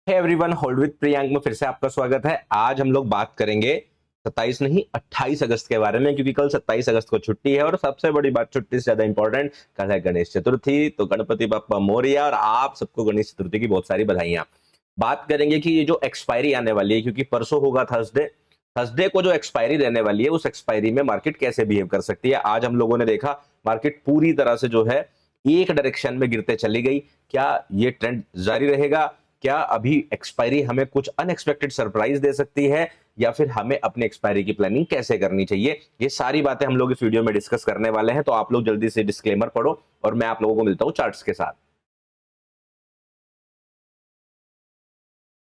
Hey everyone, hold with Priyank में फिर से आपका स्वागत है। आज हम लोग बात करेंगे 27 नहीं 28 अगस्त के बारे में, क्योंकि कल 27 अगस्त को छुट्टी है और सबसे बड़ी बात, छुट्टी से ज्यादा इंपॉर्टेंट, कल है गणेश चतुर्थी। तो गणपति बप्पा मोरया और आप सबको गणेश चतुर्थी की बहुत सारी बधाइयां। बात करेंगे कि ये जो एक्सपायरी आने वाली है, क्योंकि परसों होगा थर्सडे, थर्सडे को जो एक्सपायरी रहने वाली है उस एक्सपायरी में मार्केट कैसे बिहेव कर सकती है। आज हम लोगों ने देखा मार्केट पूरी तरह से जो है एक डायरेक्शन में गिरते चली गई। क्या ये ट्रेंड जारी रहेगा? क्या अभी एक्सपायरी हमें कुछ अनएक्सपेक्टेड सरप्राइज दे सकती है, या फिर हमें अपनी एक्सपायरी की प्लानिंग कैसे करनी चाहिए? ये सारी बातें हम लोग इस वीडियो में डिस्कस करने वाले हैं। तो आप लोग जल्दी से डिस्क्लेमर पढ़ो और मैं आप लोगों को मिलता हूं चार्ट्स के साथ।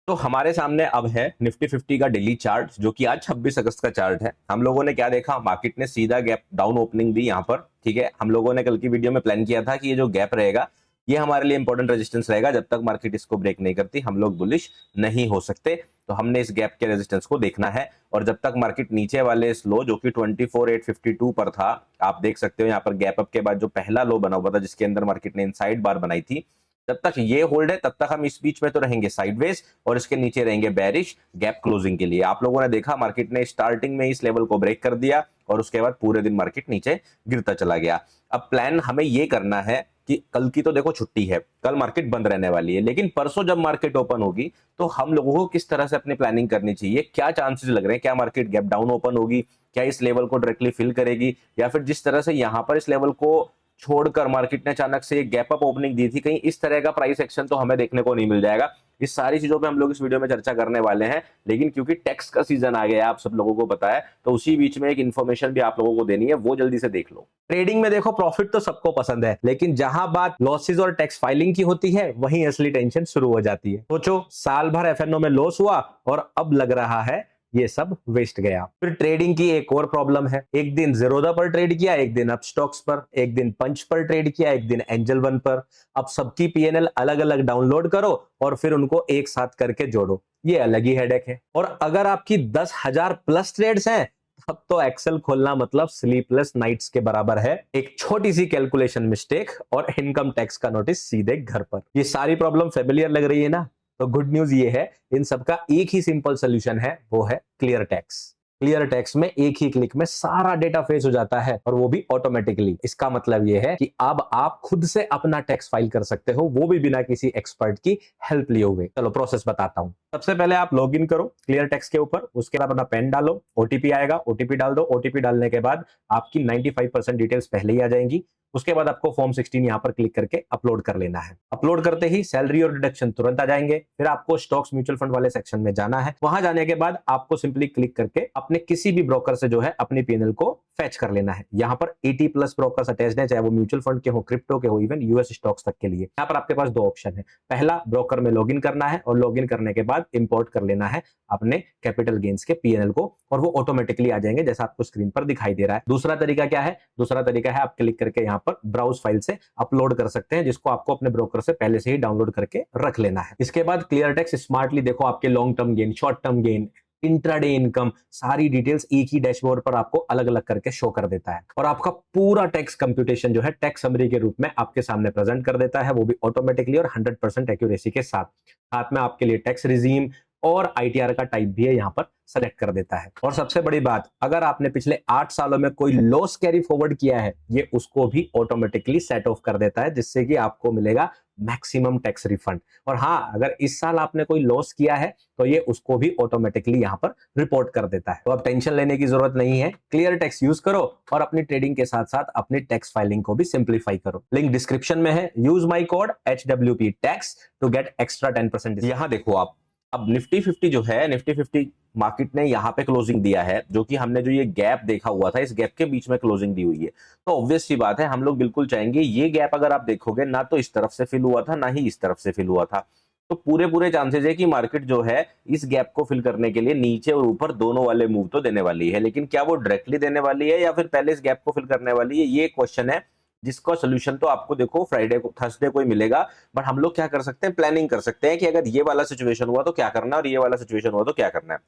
तो हमारे सामने अब है निफ्टी 50 का डेली चार्ट, जो कि आज 26 अगस्त का चार्ट है। हम लोगों ने क्या देखा, मार्केट ने सीधा गैप डाउन ओपनिंग दी यहाँ पर। ठीक है, हम लोगों ने कल की वीडियो में प्लान किया था कि ये जो गैप रहेगा ये हमारे लिए इंपॉर्टेंट रेजिस्टेंस रहेगा। जब तक मार्केट इसको ब्रेक नहीं करती हम लोग बुलिश नहीं हो सकते। तो हमने इस गैप के रेजिस्टेंस को देखना है, और जब तक मार्केट नीचे वाले इस लो जो कि 24,852 पर था, आप देख सकते हो यहाँ पर गैप अप के बाद जो पहला लो बना हुआ था जिसके अंदर मार्केट ने इनसाइड बार बनाई थी, जब तक ये होल्ड है तब तक हम इस बीच में तो रहेंगे साइडवेज, और इसके नीचे रहेंगे बेरिश गैप क्लोजिंग के लिए। आप लोगों ने देखा मार्केट ने स्टार्टिंग में इस लेवल को ब्रेक कर दिया और उसके बाद पूरे दिन मार्केट नीचे गिरता चला गया। अब प्लान हमें ये करना है कि कल की तो देखो छुट्टी है, कल मार्केट बंद रहने वाली है, लेकिन परसों जब मार्केट ओपन होगी तो हम लोगों को किस तरह से अपनी प्लानिंग करनी चाहिए, क्या चांसेस लग रहे हैं, क्या मार्केट गैप डाउन ओपन होगी, क्या इस लेवल को डायरेक्टली फिल करेगी, या फिर जिस तरह से यहां पर इस लेवल को छोड़कर मार्केट ने अचानक से एक गैप अप ओपनिंग दी थी, कहीं इस तरह का प्राइस एक्शन तो हमें देखने को नहीं मिल जाएगा। इस सारी चीजों पे हम लोग इस वीडियो में चर्चा करने वाले हैं। लेकिन क्योंकि टैक्स का सीजन आ गया है, आप सब लोगों को पता है, तो उसी बीच में एक इन्फॉर्मेशन भी आप लोगों को देनी है, वो जल्दी से देख लो। ट्रेडिंग में देखो, प्रॉफिट तो सबको पसंद है, लेकिन जहां बात लॉसेज और टैक्स फाइलिंग की होती है वहीं असली टेंशन शुरू हो जाती है। सोचो, साल भर एफएनओ में लॉस हुआ और अब लग रहा है ये सब वेस्ट गया। फिर ट्रेडिंग की एक और प्रॉब्लम है, एक दिन जीरोधा पर ट्रेड किया, एक दिन अप स्टॉक्स पर, एक दिन पंच पर ट्रेड किया, एक दिन एंजल वन पर। अब सबकी पीएनएल अलग अलग डाउनलोड करो और फिर उनको एक साथ करके जोड़ो, ये अलग ही हेडेक है। और अगर आपकी 10,000 प्लस ट्रेड्स हैं, अब तो एक्सेल खोलना मतलब स्लीपलेस नाइट्स के बराबर है। एक छोटी सी कैलकुलेशन मिस्टेक और इनकम टैक्स का नोटिस सीधे घर पर। ये सारी प्रॉब्लम फेमिलियर लग रही है ना? तो गुड न्यूज ये है, इन सबका एक ही सिंपल सोल्यूशन है, वो है क्लियर टैक्स। क्लियर टैक्स में एक ही क्लिक में सारा डेटा फेच हो जाता है, और वो भी ऑटोमेटिकली। इसका मतलब ये है कि अब आप खुद से अपना टैक्स फाइल कर सकते हो, वो भी बिना किसी एक्सपर्ट की हेल्प लिए हुए। चलो प्रोसेस बताता हूं। सबसे पहले आप लॉग इन करो क्लियर टैक्स के ऊपर, उसके बाद अपना पेन डालो, ओटीपी आएगा, ओटीपी डाल दो। ओटीपी डालने के बाद आपकी 95% डिटेल्स पहले ही आ जाएंगी। उसके बाद आपको फॉर्म 16 यहां पर क्लिक करके अपलोड कर लेना है। अपलोड करते ही सैलरी और डिडक्शन तुरंत आ जाएंगे। फिर आपको स्टॉक्स म्यूचुअल फंड वाले सेक्शन में जाना है। वहां जाने के बाद आपको सिंपली क्लिक करके अपने किसी भी ब्रोकर से जो है अपनी पीएनएल को फैच कर लेना है। यहाँ पर 80 प्लस ब्रोकर्स अटैच्ड है, चाहे वो म्यूचुअल फंड के हो, क्रिप्टो के हो, इवन यूएस स्टॉक्स तक के लिए। यहाँ पर आपके पास दो ऑप्शन है। पहला, ब्रोकर में लॉगिन करना है और लॉगिन करने के बाद इंपोर्ट कर लेना है अपने कैपिटल गेन्स के पीएनएल को, और वो ऑटोमेटिकली आ जाएंगे जैसा आपको स्क्रीन पर दिखाई दे रहा है। दूसरा तरीका क्या है? दूसरा तरीका है आप क्लिक करके यहाँ पर ब्राउज फाइल से अपलोड कर सकते हैं, जिसको आपको अपने ब्रोकर से पहले से ही डाउनलोड करके रख लेना है। इसके बाद क्लियर टैक्स स्मार्टली देखो आपके long term gain, short term gain, intraday income, सारी डिटेल्स एक ही डैशबोर्ड पर आपको अलग अलग करके शो कर देता है, और आपका पूरा टैक्स कंप्यूटेशन जो है टैक्स समरी के रूप में आपके सामने प्रेजेंट कर देता है, वो भी ऑटोमेटिकली और 100% एक्यूरेसी के साथ। साथ में आपके लिए टैक्स रिजीम और आईटीआर का टाइप भी है यहाँ पर सेलेक्ट कर देता है। और सबसे बड़ी बात, अगर आपने पिछले 8 सालों में कोई लॉस कैरी फॉरवर्ड किया है, ये उसको भी ऑटोमेटिकली सेट ऑफ कर देता है, जिससे कि आपको मिलेगा मैक्सिमम टैक्स रिफंड। और हाँ, अगर इस साल आपने कोई लॉस किया है तो ये उसको भी ऑटोमेटिकली यहाँ पर रिपोर्ट कर देता है। तो अब टेंशन लेने की जरूरत नहीं है, क्लियर टैक्स यूज करो और अपनी ट्रेडिंग के साथ साथ अपनी टैक्स फाइलिंग को भी सिंप्लीफाई करो। लिंक डिस्क्रिप्शन में है। Use my code HWP tax to get extra 10%। यहाँ देखो आप, अब निफ्टी 50 जो है, निफ्टी 50 मार्केट ने यहाँ पे क्लोजिंग दिया है, जो कि हमने जो ये गैप देखा हुआ था, इस गैप के बीच में क्लोजिंग दी हुई है। तो ऑब्वियस सी बात है, हम लोग बिल्कुल चाहेंगे ये गैप, अगर आप देखोगे ना तो इस तरफ से फिल हुआ था ना ही इस तरफ से फिल हुआ था, तो पूरे पूरे चांसेस है कि मार्केट जो है इस गैप को फिल करने के लिए नीचे और ऊपर दोनों वाले मूव तो देने वाली है। लेकिन क्या वो डायरेक्टली देने वाली है या फिर पहले इस गैप को फिल करने वाली है, ये क्वेश्चन है, जिसका सोल्यूशन तो आपको देखो फ्राइडे को, थर्सडे को ही मिलेगा। बट हम लोग क्या कर सकते हैं, प्लानिंग कर सकते हैं कि अगर ये वाला सिचुएशन हुआ तो क्या करना है और ये वाला सिचुएशन हुआ तो क्या करना है।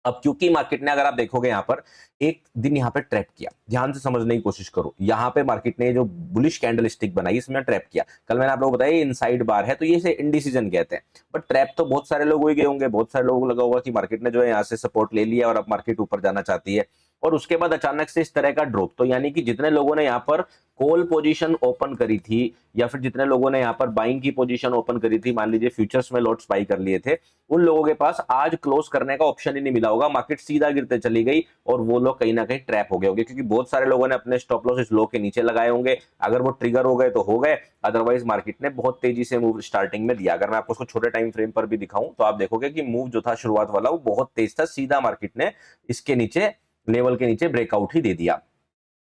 अब क्योंकि मार्केट ने, अगर आप देखोगे यहाँ पर एक दिन यहाँ पे ट्रैप किया, ध्यान से समझने की कोशिश करो, यहाँ पे मार्केट ने जो बुलिश कैंडल स्टिक बनाई इसमें ट्रैप किया। कल मैंने आप लोगों को बताया इनसाइड बार है, तो ये इसे इंडिसीजन कहते हैं। बट ट्रैप तो बहुत सारे लोग हो ही गए होंगे, बहुत सारे लोगों को लगा होगा कि मार्केट ने जो है यहाँ से सपोर्ट ले लिया और अब मार्केट ऊपर जाना चाहती है, और उसके बाद अचानक से इस तरह का ड्रॉप। तो यानी कि जितने लोगों ने यहाँ पर कॉल पोजीशन ओपन करी थी, या फिर जितने लोगों ने यहाँ पर बाइंग की पोजीशन ओपन करी थी, मान लीजिए फ्यूचर्स में लॉट्स बाई कर लिए थे, उन लोगों के पास आज क्लोज करने का ऑप्शन ही नहीं मिला होगा, मार्केट सीधा गिरते चली गई और वो लोग कहीं ना कहीं ट्रैप हो गए होंगे, क्योंकि बहुत सारे लोगों ने अपने स्टॉप लॉस इस लो के नीचे लगाए होंगे। अगर वो ट्रिगर हो गए तो हो गए, अदरवाइज मार्केट ने बहुत तेजी से मूव स्टार्टिंग में दिया। अगर मैं आपको उसको छोटे टाइम फ्रेम पर भी दिखाऊं तो आप देखोगे कि मूव जो था शुरुआत वाला वो बहुत तेज था, सीधा मार्केट ने इसके नीचे लेवल के नीचे ब्रेकआउट ही दे दिया।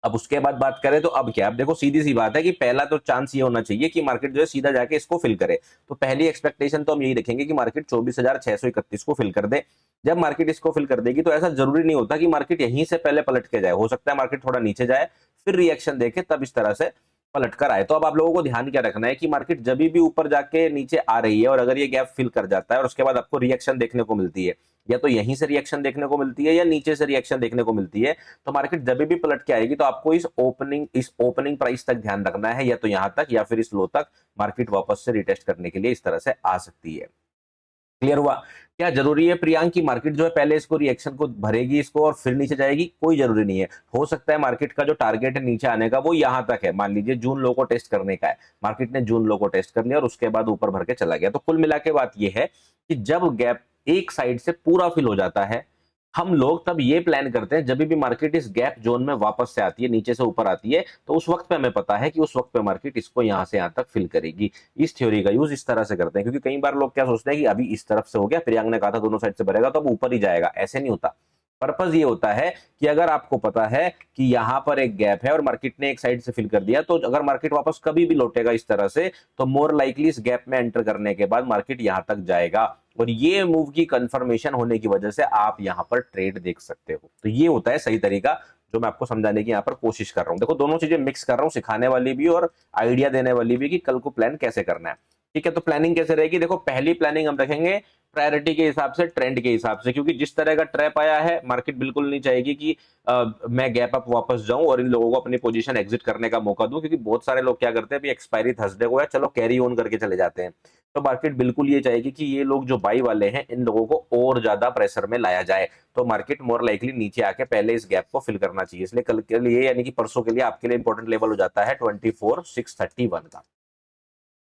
अब उसके बाद बात करें तो अब क्या, अब देखो सीधी सी बात है कि पहला तो चांस ये होना चाहिए कि मार्केट जो है सीधा जाके इसको फिल करे। तो पहली एक्सपेक्टेशन तो हम यही रखेंगे कि मार्केट 24,631 को फिल कर दे। जब मार्केट इसको फिल कर देगी तो ऐसा जरूरी नहीं होता कि मार्केट यहीं से पहले पलट के जाए, हो सकता है मार्केट थोड़ा नीचे जाए फिर रिएक्शन देखे तब इस तरह से पलट कर आए। तो अब आप लोगों को ध्यान क्या रखना है कि मार्केट जब भी ऊपर जाके नीचे आ रही है और अगर ये गैप फिल कर जाता है और उसके बाद आपको रिएक्शन देखने को मिलती है, या तो यहीं से रिएक्शन देखने को मिलती है या नीचे से रिएक्शन देखने को मिलती है, तो मार्केट जब भी पलट के आएगी तो आपको इस ओपनिंग प्राइस तक ध्यान रखना है, या तो यहां तक या फिर इस लो तक मार्केट वापस से रिटेस्ट करने के लिए इस तरह से आ सकती है। क्लियर हुआ? क्या जरूरी है प्रियांक की मार्केट जो है पहले इसको रिएक्शन को भरेगी इसको और फिर नीचे जाएगी? कोई जरूरी नहीं है। हो सकता है मार्केट का जो टारगेट है नीचे आने का वो यहां तक है, मान लीजिए जून लो को टेस्ट करने का है, मार्केट ने जून लो को टेस्ट कर लिया और उसके बाद ऊपर भर के चला गया। तो कुल मिला के बात यह है कि जब गैप एक साइड से पूरा फिल हो जाता है, हम लोग तब ये प्लान करते हैं जब भी मार्केट इस गैप जोन में वापस से आती है, नीचे से ऊपर आती है, तो उस वक्त पे हमें पता है कि उस वक्त पे मार्केट इसको यहां से यहां तक फिल करेगी। इस थ्योरी का यूज इस तरह से करते हैं, क्योंकि कई बार लोग क्या सोचते हैं कि अभी इस तरफ से हो गया, प्रियांक ने कहा था दोनों साइड से भरेगा तो अब ऊपर ही जाएगा, ऐसे नहीं होता। पर्पज ये होता है कि अगर आपको पता है कि यहां पर एक गैप है और मार्केट ने एक साइड से फिल कर दिया, तो अगर मार्केट वापस कभी भी लौटेगा इस तरह से, तो मोर लाइकली इस गैप में एंटर करने के बाद मार्केट यहां तक जाएगा, और ये मूव की कंफर्मेशन होने की वजह से आप यहां पर ट्रेड देख सकते हो। तो ये होता है सही तरीका जो मैं आपको समझाने की यहां पर कोशिश कर रहा हूं। देखो दोनों चीजें मिक्स कर रहा हूं, सिखाने वाली भी और आइडिया देने वाली भी कि कल को प्लान कैसे करना है। ठीक है, तो प्लानिंग कैसे रहेगी? देखो पहली प्लानिंग हम रखेंगे प्रायोरिटी के हिसाब से, ट्रेंड के हिसाब से, क्योंकि जिस तरह का ट्रैप आया है मार्केट बिल्कुल नहीं चाहेगी कि मैं गैप अप वापस जाऊं और इन लोगों को अपनी पोजीशन एग्जिट करने का मौका दूं, क्योंकि बहुत सारे लोग क्या करते हैं एक्सपायरी थर्सडे को है चलो कैरी ऑन करके चले जाते हैं। तो मार्केट बिल्कुल ये चाहेगी कि ये लोग जो बाई वाले हैं इन लोगों को और ज्यादा प्रेशर में लाया जाए, तो मार्केट मोर लाइकली नीचे आके पहले इस गैप को फिल करना चाहिए। इसलिए कल के लिए यानी कि परसों के लिए आपके लिए इंपॉर्टेंट लेवल हो जाता है 24,631 का।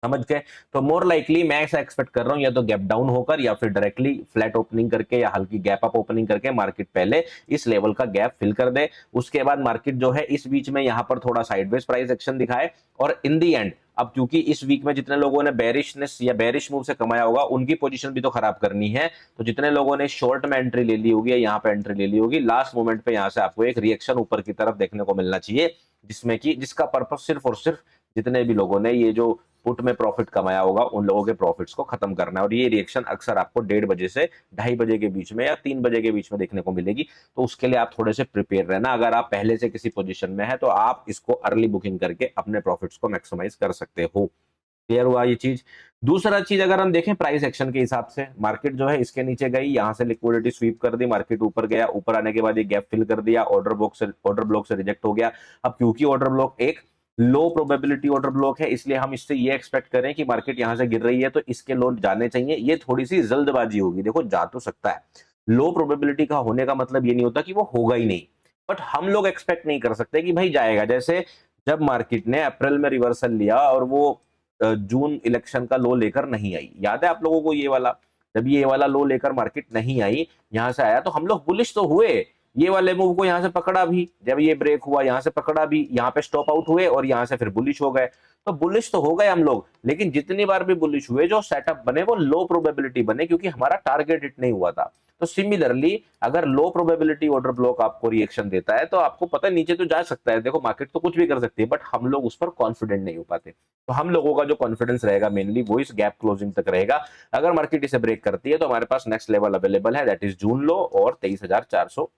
समझ गए? तो मोर लाइकली मैं ऐसा एक्सपेक्ट कर रहा हूं या तो गैप डाउन होकर या फिर डायरेक्टली फ्लैट ओपनिंग करके या हल्की गैप अप ओपनिंग करके मार्केट पहले इस लेवल का गैप फिल कर दे। उसके बाद मार्केट जो है इस बीच में यहां पर थोड़ा साइडवेज प्राइस एक्शन दिखाए, और इन दी एंड अब क्योंकि इस वीक में जितने लोगों ने बेरिशनेस या बेरिश मूव से कमाया होगा उनकी पोजीशन भी तो खराब करनी है, तो जितने लोगों ने शॉर्ट में एंट्री ले ली होगी या यहाँ पे एंट्री ले ली होगी, लास्ट मोमेंट पे यहाँ से आपको एक रिएक्शन ऊपर की तरफ देखने को मिलना चाहिए, जिसमें कि जिसका पर्पस सिर्फ और सिर्फ जितने भी लोगों ने ये जो पुट में प्रॉफिट कमाया होगा उन लोगों के प्रॉफिट्स को खत्म करना है। और ये रिएक्शन अक्सर आपको 1:30 से 2:30 के बीच में या 3 बजे के बीच में देखने को मिलेगी, तो उसके लिए आप थोड़े से प्रिपेयर रहना। अगर आप पहले से किसी पोजीशन में है तो आप इसको अर्ली बुकिंग करके अपने प्रॉफिट्स को मैक्सिमाइज कर सकते हो। क्लियर हुआ ये चीज? दूसरा चीज अगर हम देखें प्राइस एक्शन के हिसाब से, मार्केट जो है इसके नीचे गई, यहां से लिक्विडिटी स्वीप कर दी, मार्केट ऊपर गया, ऊपर आने के बाद ये गैप फिल कर दिया, ऑर्डर ब्लॉक से रिजेक्ट हो गया। अब क्योंकि ऑर्डर ब्लॉक एक लो प्रोबेबिलिटी ऑर्डर ब्लॉक है, इसलिए हम इससे ये एक्सपेक्ट करें कि मार्केट यहां से गिर रही है तो इसके लो जाने चाहिए। ये थोड़ी सी जल्दबाजी होगी, देखो जा तो सकता है, लो प्रोबेबिलिटी का होने का मतलब ये नहीं होता कि वो होगा ही नहीं, बट हम लोग एक्सपेक्ट नहीं कर सकते कि भाई जाएगा। जैसे जब मार्केट ने अप्रैल में रिवर्सल लिया और वो जून इलेक्शन का लो लेकर नहीं आई, याद है आप लोगों को ये वाला, जब ये वाला लो लेकर मार्केट नहीं आई यहां से आया तो हम लोग बुलिश तो हुए, ये वाले मूव को यहां से पकड़ा भी, जब ये ब्रेक हुआ यहां से पकड़ा भी, यहां पे स्टॉप आउट हुए और यहां से फिर बुलिश हो गए। तो बुलिश तो हो गए हम लोग, लेकिन जितनी बार भी बुलिश हुए जो सेटअप बने वो लो प्रोबेबिलिटी बने, क्योंकि हमारा टारगेट हिट नहीं हुआ था। तो सिमिलरली अगर लो प्रोबेबिलिटी ऑर्डर ब्लॉक आपको रिएक्शन देता है तो आपको पता है नीचे तो जा सकता है, देखो मार्केट तो कुछ भी कर सकती है, बट हम लोग उस पर कॉन्फिडेंट नहीं हो पाते। तो हम लोगों का जो कॉन्फिडेंस रहेगा मेनली वो इस गैप क्लोजिंग तक रहेगा। अगर मार्केट इसे ब्रेक करती है तो हमारे पास नेक्स्ट लेवल अवेलेबल है, दैट इज जून लो और 23,400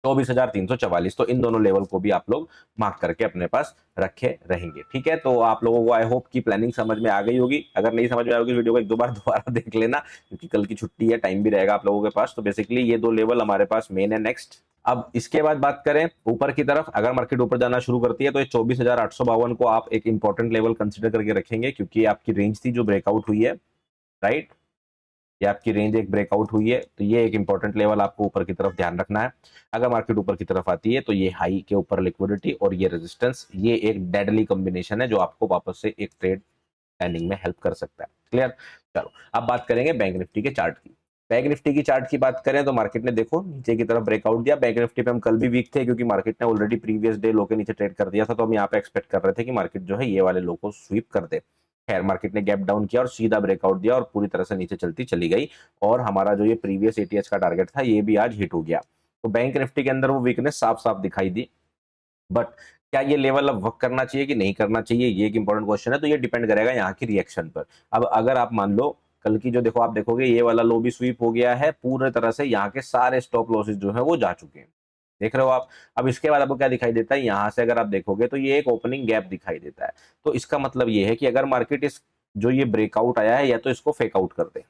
24,344। तो इन दोनों लेवल को भी आप लोग मार्क करके अपने पास रखे रहेंगे। ठीक है, तो आप लोगों को आई होप की प्लानिंग समझ में आ गई होगी। अगर नहीं समझ में आई होगी वीडियो को एक दो बार दोबारा देख लेना, क्योंकि कल की छुट्टी है, टाइम भी रहेगा आप लोगों के पास। तो बेसिकली ये दो लेवल हमारे पास मेन है। नेक्स्ट, अब इसके बाद बात करें ऊपर की तरफ, अगर मार्केट ऊपर जाना शुरू करती है तो ये 24,852 को आप एक इंपॉर्टेंट लेवल कंसिडर करके रखेंगे, क्योंकि आपकी रेंज थी जो ब्रेकआउट हुई है, राइट। ये आपकी रेंज एक ब्रेकआउट हुई है, तो ये एक इंपॉर्टेंट लेवल आपको ऊपर की तरफ ध्यान रखना है। अगर मार्केट ऊपर की तरफ आती है तो ये हाई के ऊपर लिक्विडिटी और ये रेजिस्टेंस, ये एक डेडली कॉम्बिनेशन है जो आपको वापस से एक ट्रेड प्लानिंग में हेल्प कर सकता है। क्लियर। चलो अब बात करेंगे बैंक निफ्टी के चार्ट की। बैंक निफ्टी की चार्ट की बात करें तो मार्केट ने देखो नीचे की तरफ ब्रेकआउट दिया। बैंक निफ्टी पे हम कल भी वीक थे, क्योंकि मार्केट ने ऑलरेडी प्रीवियस डे लो के नीचे ट्रेड कर दिया था, तो हम यहाँ पे एक्सपेक्ट कर रहे थे कि मार्केट जो है ये वाले लो को स्वीप कर दे। खैर, मार्केट ने गैप डाउन किया और सीधा ब्रेकआउट दिया और पूरी तरह से नीचे चलती चली गई, और हमारा जो ये प्रीवियस एटीएच का टारगेट था ये भी आज हिट हो गया। तो बैंक निफ्टी के अंदर वो वीकनेस साफ साफ दिखाई दी। बट क्या ये लेवल अब वर्क करना चाहिए कि नहीं करना चाहिए, ये एक इंपॉर्टेंट क्वेश्चन है। तो ये डिपेंड करेगा यहाँ की रिएक्शन पर। अब अगर आप मान लो कल की जो देखो, आप देखोगे ये वाला लो भी स्वीप हो गया है पूरे तरह से, यहाँ के सारे स्टॉप लॉसेस जो है वो जा चुके हैं, देख रहे हो आप। अब इसके बाद आपको क्या दिखाई देता है, यहाँ से अगर आप देखोगे तो ये एक ओपनिंग गैप दिखाई देता है। तो इसका मतलब ये है कि अगर मार्केट इस जो ये ब्रेकआउट आया है, या तो इसको फेक आउट कर दे,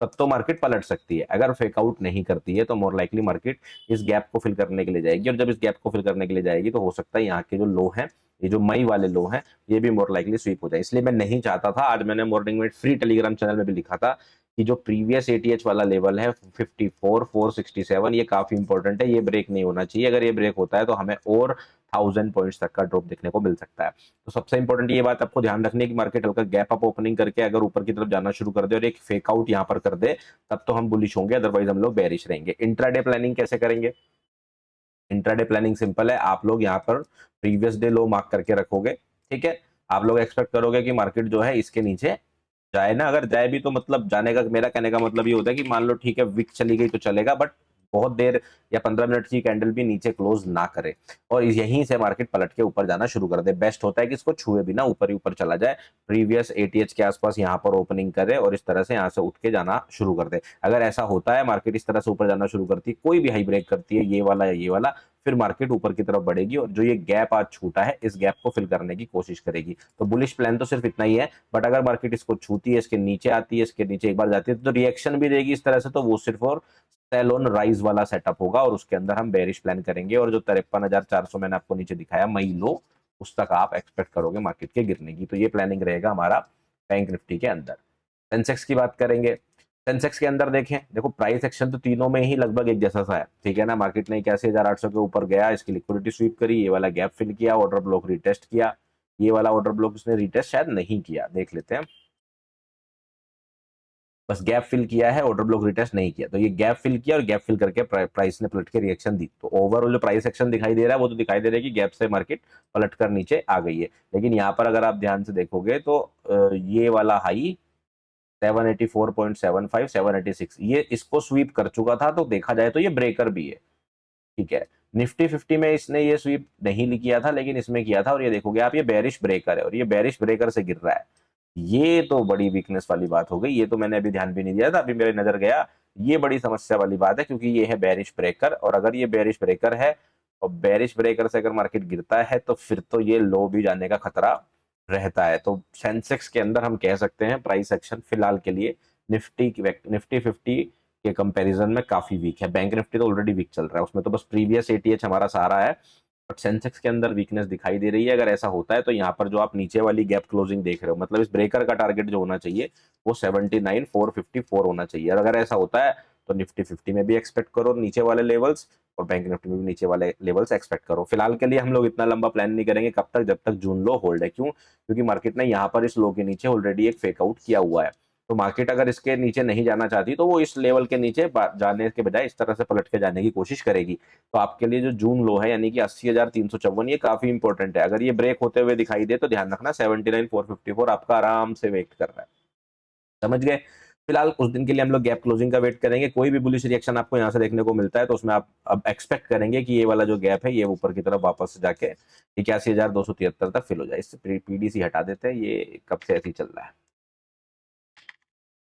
तब तो मार्केट पलट सकती है। अगर फेकआउट नहीं करती है तो मोर लाइकली मार्केट इस गैप को फिल करने के लिए जाएगी, और जब इस गैप को फिल करने के लिए जाएगी तो हो सकता है यहाँ के जो लो हैं, ये जो मई वाले लो हैं, ये भी मोर लाइकली स्वीप हो जाए। इसलिए मैं नहीं चाहता था, आज मैंने मॉर्निंग में फ्री टेलीग्राम चैनल में भी लिखा था कि जो प्रीवियस एटीएच वाला लेवल है 54,467, ये काफी इंपॉर्टेंट है, ये ब्रेक नहीं होना चाहिए। अगर ये ब्रेक होता है तो हमें और 1000 पॉइंट्स तक का ड्रॉप देखने को मिल सकता है। तो सबसे इंपॉर्टेंट ये बात आपको ध्यान रखनी है कि मार्केट हल्का गैप अप ओपनिंग करके अगर ऊपर की तरफ जाना शुरू कर दे और एक फेक आउट यहाँ पर कर दे, तब तो हम बुलिश होंगे, अदरवाइज हम लोग बेरिश रहेंगे। इंट्राडे प्लानिंग कैसे करेंगे? इंट्राडे प्लानिंग सिंपल है, आप लोग यहाँ पर प्रीवियस डे लो मार्क करके रखोगे। ठीक है, आप लोग एक्सपेक्ट करोगे कि मार्केट जो है इसके नीचे जाए ना, अगर जाए भी तो मतलब जाने का, मेरा कहने का मतलब ये होता है कि मान लो ठीक है विक चली गई तो चलेगा, बट बहुत देर या 15 मिनट की कैंडल भी नीचे क्लोज ना करे, और यहीं से मार्केट पलट के ऊपर जाना शुरू कर दे। बेस्ट होता है कि इसको छुए बिना ऊपर ही ऊपर चला जाए, प्रीवियस एटीएच के आसपास यहाँ पर ओपनिंग करे और इस तरह से यहाँ से उठ के जाना शुरू कर दे। अगर ऐसा होता है, मार्केट इस तरह से ऊपर जाना शुरू करती है, कोई भी हाई ब्रेक करती है, ये वाला या ये वाला, फिर मार्केट ऊपर की तरफ बढ़ेगी और जो ये गैप आज छूटा है इस गैप को फिल करने की कोशिश करेगी। तो बुलिश प्लान तो सिर्फ इतना ही है, बट अगर मार्केट इसको छूती है, इसके नीचे आती है, इसके नीचे एक बार जाती है, तो रिएक्शन भी देगी इस तरह से, तो वो सिर्फ और सेल ऑन राइज वाला सेटअप होगा, और उसके अंदर हम बेरिश प्लान करेंगे। और जो 53,400 मैंने आपको नीचे दिखाया मई लो, उस तक आप एक्सपेक्ट करोगे मार्केट के गिरने की। तो ये प्लानिंग रहेगा हमारा बैंक निफ्टी के अंदर। सेंसेक्स की बात करेंगे। सेंसेक्स के अंदर देखें, देखो प्राइस एक्शन तो तीनों में ही लगभग एक जैसा सा है, ठीक है ना। मार्केट ने 81,800 के ऊपर गया, इसकी लिक्विडिटी स्वीप करी, ये वाला गैप फिल किया, ऑर्डर ब्लॉक रिटेस्ट किया। ये वाला ऑर्डर ब्लॉक इसने रिटेस्ट शायद नहीं किया, देख लेते हैं। बस गैप फिल किया है, ऑर्डर ब्लॉक रिटेस्ट नहीं किया। तो ये गैप फिल किया और गैप फिल करके प्राइस ने पलट के रिएक्शन दी। तो ओवरऑल जो प्राइस एक्शन दिखाई दे रहा है वो तो दिखाई दे रहा है कि गैप से मार्केट पलट कर नीचे आ गई है। लेकिन यहाँ पर अगर आप ध्यान से देखोगे तो ये वाला हाई 784.75 786 ये इसको स्वीप कर चुका था, तो देखा जाए तो ये ब्रेकर भी है। ठीक है, निफ्टी 50 में इसने ये स्वीप नहीं किया था, लेकिन इसमें किया था, और ये देखोगे आप ये बेरिश ब्रेकर है, और ये बेरिश ब्रेकर से गिर रहा है। ये तो बड़ी वीकनेस वाली बात हो गई, ये तो मैंने अभी ध्यान भी नहीं दिया था, अभी मेरे नजर गया। ये बड़ी समस्या वाली बात है, क्योंकि ये है बेरिश ब्रेकर, और अगर ये बेरिश ब्रेकर है और बेरिश ब्रेकर से अगर मार्केट गिरता है तो फिर तो ये लो भी जाने का खतरा रहता है। तो सेंसेक्स के अंदर हम कह सकते हैं प्राइस एक्शन फिलहाल के लिए निफ्टी 50 के कंपैरिजन में काफी वीक है। बैंक निफ्टी तो ऑलरेडी वीक चल रहा है, उसमें तो बस प्रीवियस एटीएच हमारा सहारा है, बट सेंसेक्स के अंदर वीकनेस दिखाई दे रही है। अगर ऐसा होता है तो यहाँ पर जो आप नीचे वाली गैप क्लोजिंग देख रहे हो, मतलब इस ब्रेकर का टारगेट जो होना चाहिए वो 79,454 होना चाहिए। और अगर ऐसा होता है तो निफ्टी 50 में भी एक्सपेक्ट करो नीचे वाले लेवल्स, और बैंक निफ्टी में भी नीचे वाले लेवल्स एक्सपेक्ट करो। फिलहाल के लिए हम लोग इतना लंबा प्लान नहीं करेंगे, कब तक, जब तक जून लो होल्ड है। क्यों? क्योंकि मार्केट ने यहाँ पर इस लो के नीचे ऑलरेडी एक फेक आउट किया हुआ है। तो मार्केट अगर इसके नीचे नहीं जाना चाहती तो वो इस लेवल के नीचे जाने के बजाय इस तरह से पलट के जाने की कोशिश करेगी। तो आपके लिए जो जून लो है यानी कि 80,354, ये काफी इंपॉर्टेंट है। अगर ये ब्रेक होते हुए दिखाई दे तो ध्यान रखना 79,454 आपका आराम से वेट कर रहा है। समझ गए? फिलहाल कुछ दिन के लिए हम लोग गैप क्लोजिंग का वेट करेंगे। कोई भी बुलिश रिएक्शन आपको यहाँ से देखने को मिलता है तो उसमें आप अब एक्सपेक्ट करेंगे कि ये वाला जो गैप है ये ऊपर की तरफ वापस से जाके 81,273 तक फिल हो जाए। इससे पीडीसी हटा देते हैं, ये कब से ऐसे ही चल रहा है।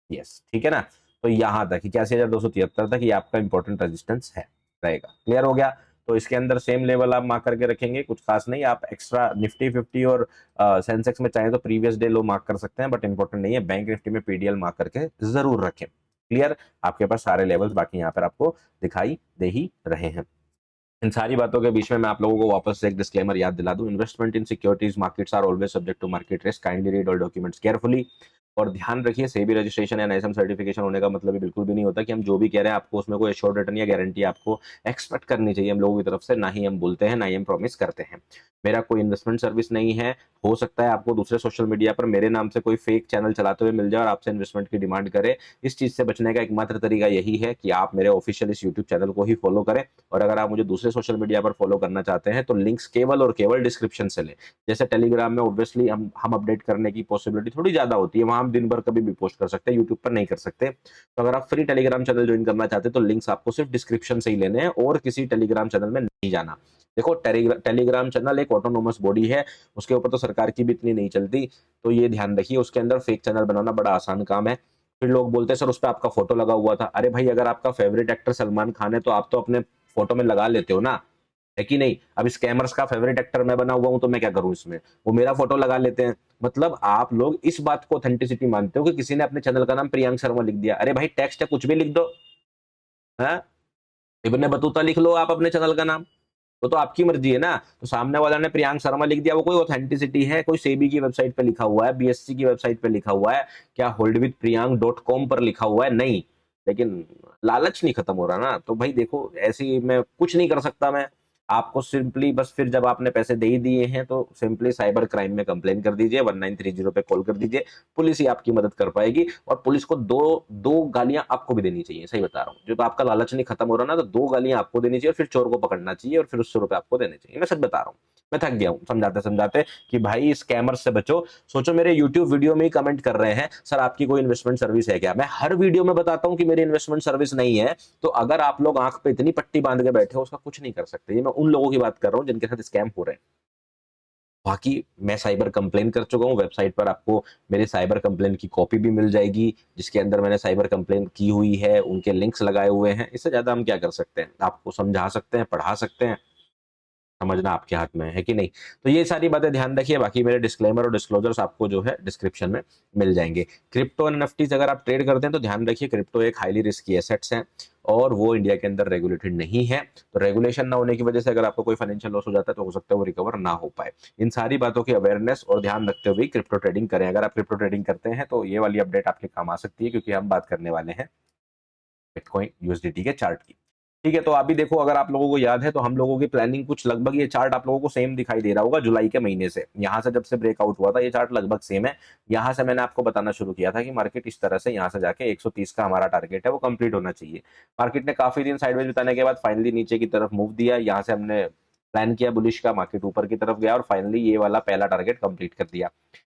यस, ठीक है ना। तो यहां तक 81,273 तक ये आपका इंपॉर्टेंट रेजिस्टेंस है, रहेगा। क्लियर हो गया? तो इसके अंदर सेम लेवल आप मार्क करके रखेंगे, कुछ खास नहीं। आप एक्स्ट्रा निफ्टी 50 और सेंसेक्स में चाहें तो प्रीवियस डे लो मार्क कर सकते हैं, बट इंपॉर्टेंट नहीं है। बैंक निफ्टी में पीडीएल मार्क करके जरूर रखें। क्लियर? आपके पास सारे लेवल्स बाकी यहाँ पर आपको दिखाई दे ही रहे हैं। इन सारी बातों के बीच में मैं आप लोगों को वापस से एक डिस्क्लेमर याद दिला दूं। Investment in securities markets are always subject to market risk. Kindly read all documents carefully. और ध्यान रखिए, सेबी रजिस्ट्रेशन या नाइसम सर्टिफिकेशन होने का मतलब ये बिल्कुल भी नहीं होता कि हम जो भी कह रहे हैं आपको उसमें कोई एश्योर्ड रिटर्न या गारंटी आपको एक्सपेक्ट करनी चाहिए हम लोगों की तरफ से। ना ही हम बोलते हैं, ना ही हम प्रॉमिस करते हैं। मेरा कोई इन्वेस्टमेंट सर्विस नहीं है। हो सकता है आपको दूसरे सोशल मीडिया पर मेरे नाम से कोई फेक चैनल चलाते हुए मिल जाए और आपसे इन्वेस्टमेंट की डिमांड करे। इस चीज से बचने का एकमात्र तरीका यही है कि आप मेरे ऑफिशियल इस यूट्यूब चैनल को ही फॉलो करें। और अगर आप मुझे दूसरे सोशल मीडिया पर फॉलो करना चाहते हैं तो लिंक्स केवल और केवल डिस्क्रिप्शन से लें। जैसे टेलीग्राम में ऑब्वियसली हम अपडेट करने की पॉसिबिलिटी थोड़ी ज्यादा होती है, वहां हम दिन भर कभी भी पोस्ट कर सकते हैं, यूट्यूब पर नहीं कर सकते। तो अगर आप फ्री टेलीग्राम चैनल ज्वाइन करना चाहते हैं तो लिंक्स आपको सिर्फ डिस्क्रिप्शन से ही लेने हैं और किसी टेलीग्राम चैनल में नहीं जाना। देखो, टेलीग्राम चैनल एक ऑटोनोमस बॉडी है, उसके ऊपर तो सरकार की भी इतनी नहीं चलती। तो ये ध्यान रखिए, उसके अंदर फेक चैनल बनाना बड़ा आसान काम है। फिर लोग बोलते हैं सर उस पर आपका फोटो लगा हुआ था। अरे भाई, अगर आपका फेवरेट एक्टर सलमान खान है तो आप तो अपने फोटो में लगा लेते हो ना, है कि नहीं? अब स्कैमर्स का फेवरेट एक्टर मैं बना हुआ हूं तो मैं क्या करूं इसमें? वो मेरा फोटो लगा लेते हैं। मतलब आप लोग इस बात को ऑथेंटिसिटी मानते हो कि किसी ने अपने चैनल का नाम प्रियांक शर्मा लिख दिया। अरे भाई, टेक्स्ट है, कुछ भी लिख दो। है, इब्ने बतूता लिख लो आप अपने चैनल का नाम, वो तो आपकी मर्जी है ना। तो सामने वाला ने प्रियांक शर्मा लिख दिया, वो कोई ऑथेंटिसिटी है? कोई सेबी की वेबसाइट पे लिखा हुआ है, बीएससी की वेबसाइट पे लिखा हुआ है, क्या holdwithpriyank.com पर लिखा हुआ है? नहीं। लेकिन लालच नहीं खत्म हो रहा ना। तो भाई देखो, ऐसी मैं कुछ नहीं कर सकता। मैं आपको सिंपली बस, फिर जब आपने पैसे दे ही दिए हैं तो सिंपली साइबर क्राइम में कंप्लेन कर दीजिए, 1930 पे कॉल कर दीजिए। पुलिस ही आपकी मदद कर पाएगी। और पुलिस को दो दो गालियां आपको भी देनी चाहिए, सही बता रहा हूँ। जब आपका लालच नहीं खत्म हो रहा ना, तो दो गालियां आपको देनी चाहिए और फिर चोर को पकड़ना चाहिए और फिर उससे रुपए आपको देने चाहिए। मैं सच बता रहा हूँ, मैं थक गया हूँ समझाते समझाते कि भाई स्कैमर से बचो। सोचो, मेरे यूट्यूब वीडियो में ही कमेंट कर रहे हैं सर आपकी कोई इन्वेस्टमेंट सर्विस है क्या? मैं हर वीडियो में बताता हूं कि मेरी इन्वेस्टमेंट सर्विस नहीं है। तो अगर आप लोग आंख पे इतनी पट्टी बांध के बैठे हो, उसका कुछ नहीं कर सकते। ये मैं उन लोगों की बात कर रहा हूं जिनके साथ स्कैम हो रहे हैं। बाकी मैं साइबर कंप्लेन कर चुका हूं, वेबसाइट पर आपको मेरे साइबर कंप्लेन की कॉपी भी मिल जाएगी, जिसके अंदर मैंने साइबर कंप्लेन की हुई है, उनके लिंक्स लगाए हुए हैं। इससे ज्यादा हम क्या कर सकते हैं? आपको समझा सकते हैं, पढ़ा सकते हैं, समझना आपके हाथ में है कि नहीं? तो ये सारी बातें ध्यान रखिए। बाकी मेरे डिस्क्लेमर और डिस्क्लोजर्स आपको जो है डिस्क्रिप्शन में मिल जाएंगे। क्रिप्टो एंड एनएफटीज अगर आप ट्रेड करते हैं तो ध्यान रखिए, क्रिप्टो एक हाईली रिस्की एसेट्स है और वो इंडिया के अंदर रेगुलेटेड नहीं है। तो रेगुलेशन ना होने की वजह से अगर आपको कोई फाइनेंशियल लॉस हो जाता है तो हो सकता है वो रिकवर ना हो पाए। इन सारी बातों की अवेयरनेस और ध्यान रखते हुए क्रिप्टो ट्रेडिंग करें। अगर आप क्रिप्टो ट्रेडिंग करते हैं तो ये वाली अपडेट आपके काम आ सकती है, क्योंकि हम बात करने वाले हैं बिटकॉइन यूएसडीटी के चार्ट की। ठीक है, तो अभी देखो, अगर आप लोगों को याद है तो हम लोगों की प्लानिंग कुछ लगभग, ये चार्ट आप लोगों को सेम दिखाई दे रहा होगा जुलाई के महीने से। यहां से जब से ब्रेकआउट हुआ था ये चार्ट लगभग सेम है। यहां से मैंने आपको बताना शुरू किया था कि मार्केट इस तरह से यहां से जाके 130 का हमारा टारगेट है वो कंप्लीट होना चाहिए। मार्केट ने काफी दिन साइडवेज बिताने के बाद फाइनली नीचे की तरफ मूव दिया। यहां से हमने प्लान किया बुलिश का, मार्केट ऊपर की तरफ गया और फाइनली ये वाला पहला टारगेट कंप्लीट कर दिया।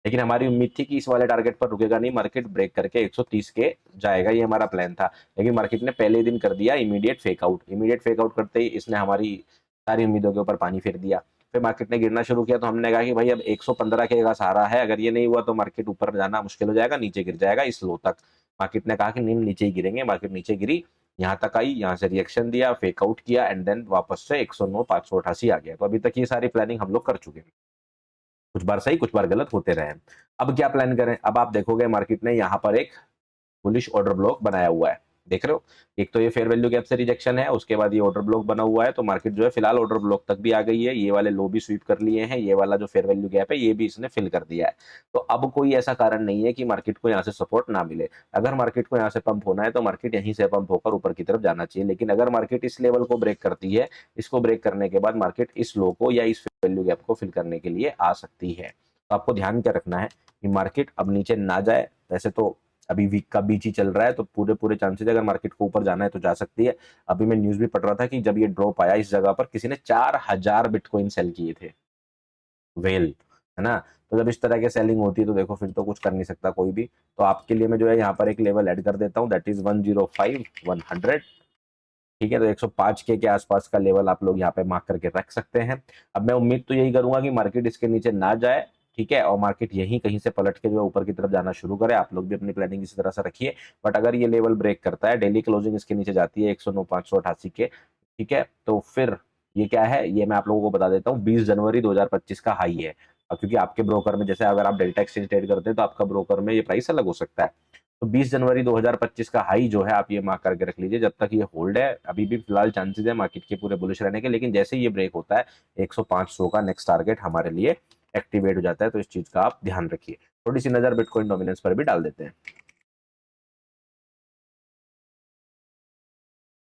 लेकिन हमारी उम्मीद थी कि इस वाले टारगेट पर रुकेगा नहीं, मार्केट ब्रेक करके 130 के जाएगा, ये हमारा प्लान था। लेकिन मार्केट ने पहले दिन कर दिया इमीडिएट फेकआउट। इमीडिएट फेकआउट करते ही इसने हमारी सारी उम्मीदों के ऊपर पानी फेर दिया। फिर मार्केट ने गिरना शुरू किया तो हमने कहा कि भाई अब 115 के का सहारा है, अगर ये नहीं हुआ तो मार्केट ऊपर जाना मुश्किल हो जाएगा, नीचे गिर जाएगा इस लो तक। मार्केट ने कहा कि नहीं, नीचे ही गिरेंगे। मार्केट नीचे गिरी, यहाँ तक आई, यहाँ से रिएक्शन दिया, फेकआउट किया एंड देन वापस से 109 588 आ गया। तो अभी तक ये सारी प्लानिंग हम लोग कर चुके हैं। कुछ बार सही, कुछ बार गलत होते रहे। अब क्या प्लान करें? अब आप देखोगे मार्केट ने यहाँ पर एक बुलिश ऑर्डर ब्लॉक बनाया हुआ है, देख रहे हो? एक तो ये फेयर वैल्यू गैप से रिजेक्शन है, उसके बाद ये ऑर्डर ब्लॉक बना हुआ है। तो मार्केट जो है फिलहाल ऑर्डर ब्लॉक तक भी आ गई है। ये वाले लो भी स्वीप कर लिए हैं, ये वाला जो फेयर वैल्यू गैप है ये भी इसने फिल कर दिया है। तो अब कोई ऐसा कारण नहीं है कि मार्केट को यहाँ से सपोर्ट ना मिले। अगर मार्केट को यहाँ से पंप होना है तो मार्केट यहीं से पंप होकर ऊपर की तरफ जाना चाहिए। लेकिन अगर मार्केट इस लेवल को ब्रेक करती है, इसको ब्रेक करने के बाद मार्केट इस लो को या इस वैल्यू गैप को फिल करने के लिए आ सकती है। तो आपको ध्यान क्या रखना है कि मार्केट अब नीचे ना जाए। वैसे तो अभी वीक का बीच ही चल रहा है, तो पूरे पूरे चांसेस अगर मार्केट को ऊपर जाना है तो जा सकती है। अभी मैं न्यूज भी पढ़ रहा था कि जब ये ड्रॉप आया इस जगह पर किसी ने 4000 बिटकॉइन सेल किए थे, वेल, है ना? तो जब इस तरह के सेलिंग होती है तो देखो फिर तो कुछ कर नहीं सकता कोई भी। तो आपके लिए मैं जो है यहाँ पर एक लेवल ऐड कर देता हूँ, दैट इज 105 100। ठीक है, तो 105 के आसपास का लेवल आप लोग यहाँ पे मार्क करके रख सकते हैं। अब मैं उम्मीद तो यही करूंगा कि मार्केट इसके नीचे ना जाए, ठीक है, और मार्केट यहीं कहीं से पलट के जो है ऊपर की तरफ जाना शुरू करे। आप लोग भी अपनी प्लानिंग इसी तरह से रखिए। बट अगर ये लेवल ब्रेक करता है, डेली क्लोजिंग इसके नीचे जाती है 109 588 के, ठीक है, तो फिर ये क्या है, ये मैं आप लोगों को बता देता हूँ, 20 जनवरी 2025 का हाई है। अब क्योंकि आपके ब्रोकर में, जैसे अगर आप डेल्टा एक्सचेंज ट्रेड करते हैं तो आपका ब्रोकर में ये प्राइस अलग हो सकता है। तो 20 जनवरी 2025 का हाई जो है आप ये मार्क करके रख लीजिए। जब तक ये होल्ड है, अभी भी फिलहाल चांसेस है मार्केट के पूरे बुलिश रहने के, लेकिन जैसे ही ये ब्रेक होता है 105 का नेक्स्ट टारगेट हमारे लिए एक्टिवेट हो जाता है। तो इस चीज का आप ध्यान रखिए। थोड़ी सी नजर बिटकॉइन डोमिनेंस पर भी डाल देते हैं।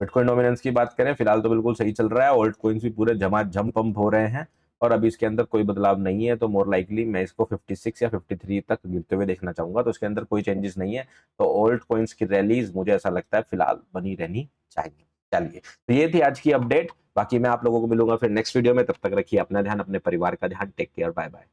बिटकॉइन डोमिनेंस की बात करें, फिलहाल तो बिल्कुल सही चल रहा है। ऑल्ट कॉइन्स भी पूरे झमाझम पंप हो रहे हैं और अभी इसके अंदर कोई बदलाव नहीं है। तो मोर लाइकली मैं इसको 56 या 53 तक गिरते हुए देखना चाहूंगा। तो इसके अंदर कोई चेंजेस नहीं है। तो ऑल्ट कॉइन्स की रैलीज मुझे ऐसा लगता है फिलहाल बनी रहनी चाहिए। चलिए, तो ये थी आज की अपडेट। बाकी मैं आप लोगों को मिलूंगा फिर नेक्स्ट वीडियो में। तब तक रखिए अपना ध्यान, अपने परिवार का ध्यान। Take care, bye bye.